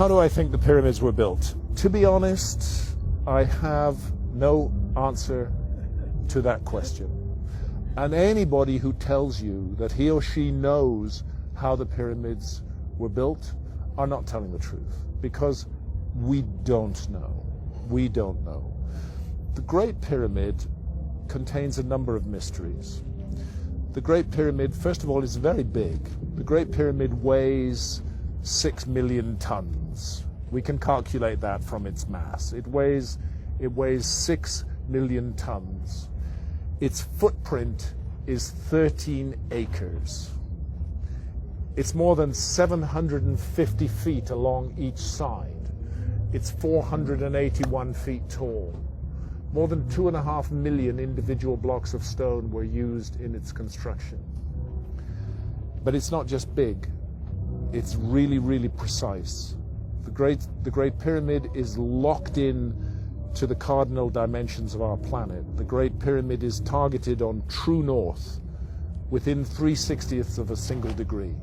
How do I think the pyramids were built? To be honest, I have no answer to that question. And anybody who tells you that he or she knows how the pyramids were built are not telling the truth, because we don't know. We don't know. The Great Pyramid contains a number of mysteries. The Great Pyramid, first of all, is very big. The Great Pyramid weighs 6 million tons. We can calculate that from its mass. It weighs 6 million tons. Its footprint is 13 acres. It's more than 750 feet along each side. It's 481 feet tall. More than 2.5 million individual blocks of stone were used in its construction. But it's not just big, it's really, really precise. The Great Pyramid is locked in to the cardinal dimensions of our planet. The Great Pyramid is targeted on true north within 3/60ths of a single degree.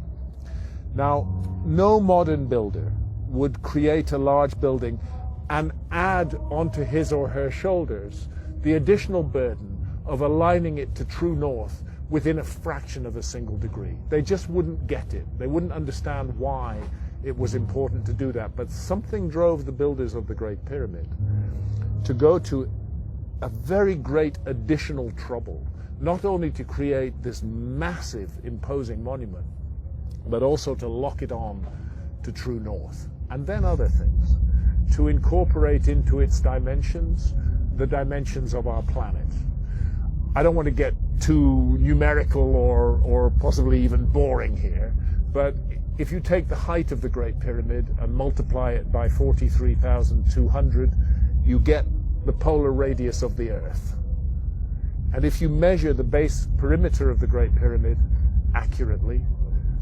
Now, no modern builder would create a large building and add onto his or her shoulders the additional burden of aligning it to true north within a fraction of a single degree. They just wouldn't get it. They wouldn't understand why it was important to do that. But something drove the builders of the Great Pyramid to go to a very great additional trouble, not only to create this massive, imposing monument, but also to lock it on to true north. And then other things, to incorporate into its dimensions the dimensions of our planet. I don't want to get too numerical or possibly even boring here, but if you take the height of the Great Pyramid and multiply it by 43,200, you get the polar radius of the Earth. And if you measure the base perimeter of the Great Pyramid accurately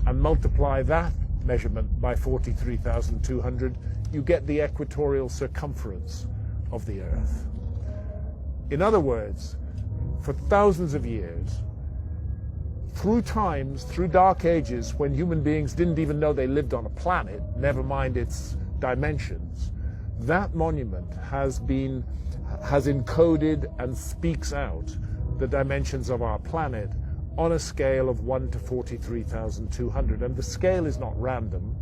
and multiply that measurement by 43,200, you get the equatorial circumference of the Earth. In other words, for thousands of years, through times, through dark ages, when human beings didn't even know they lived on a planet, never mind its dimensions, that monument has encoded and speaks out the dimensions of our planet on a scale of 1 to 43,200. And the scale is not random.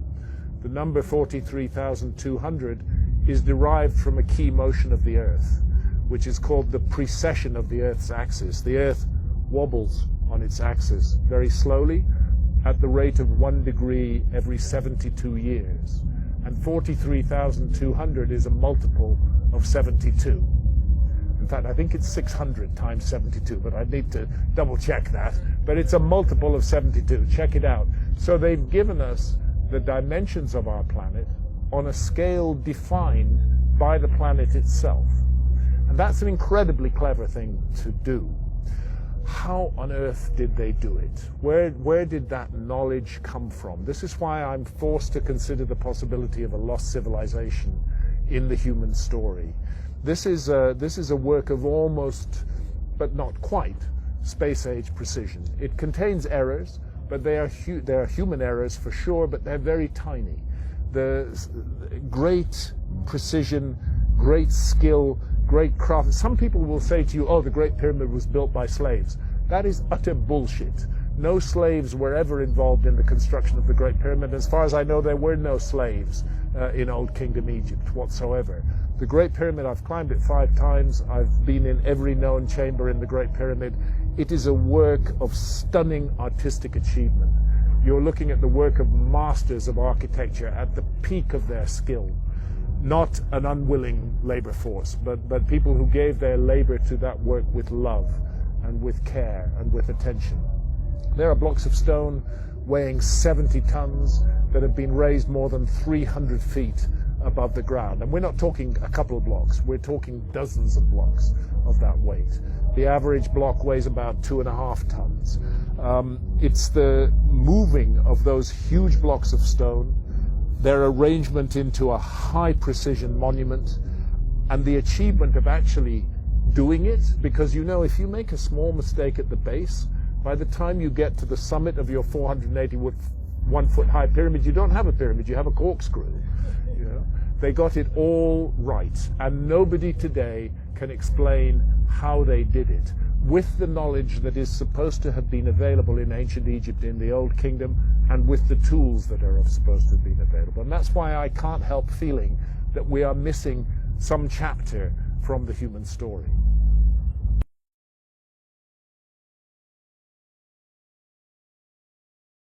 The number 43,200 is derived from a key motion of the Earth, which is called the precession of the Earth's axis. The Earth wobbles on its axis very slowly at the rate of 1 degree every 72 years. And 43,200 is a multiple of 72. In fact, I think it's 600 times 72, but I need to double check that. But it's a multiple of 72. Check it out. So they've given us the dimensions of our planet on a scale defined by the planet itself. And that's an incredibly clever thing to do. How on earth did they do it? Where did that knowledge come from? This is why I'm forced to consider the possibility of a lost civilization in the human story. This is a work of almost, but not quite, space-age precision. It contains errors, but they are human errors for sure, but they're very tiny. The great precision, great skill, great craft. Some people will say to you, oh, the Great Pyramid was built by slaves. That is utter bullshit. No slaves were ever involved in the construction of the Great Pyramid. As far as I know, there were no slaves in Old Kingdom Egypt whatsoever. The Great Pyramid, I've climbed it 5 times. I've been in every known chamber in the Great Pyramid. It is a work of stunning artistic achievement. You're looking at the work of masters of architecture at the peak of their skill. Not an unwilling labor force, but people who gave their labor to that work with love and with care and with attention. There are blocks of stone weighing 70 tons that have been raised more than 300 feet above the ground. And we're not talking a couple of blocks, we're talking dozens of blocks of that weight. The average block weighs about 2.5 tons. It's the moving of those huge blocks of stone, their arrangement into a high precision monument, and the achievement of actually doing it, because you know if you make a small mistake at the base, by the time you get to the summit of your 481 foot high pyramid, you don't have a pyramid, you have a corkscrew. They got it all right, and nobody today can explain how they did it with the knowledge that is supposed to have been available in ancient Egypt in the Old Kingdom, and with the tools that are supposed to have been available. And that's why I can't help feeling that we are missing some chapter from the human story.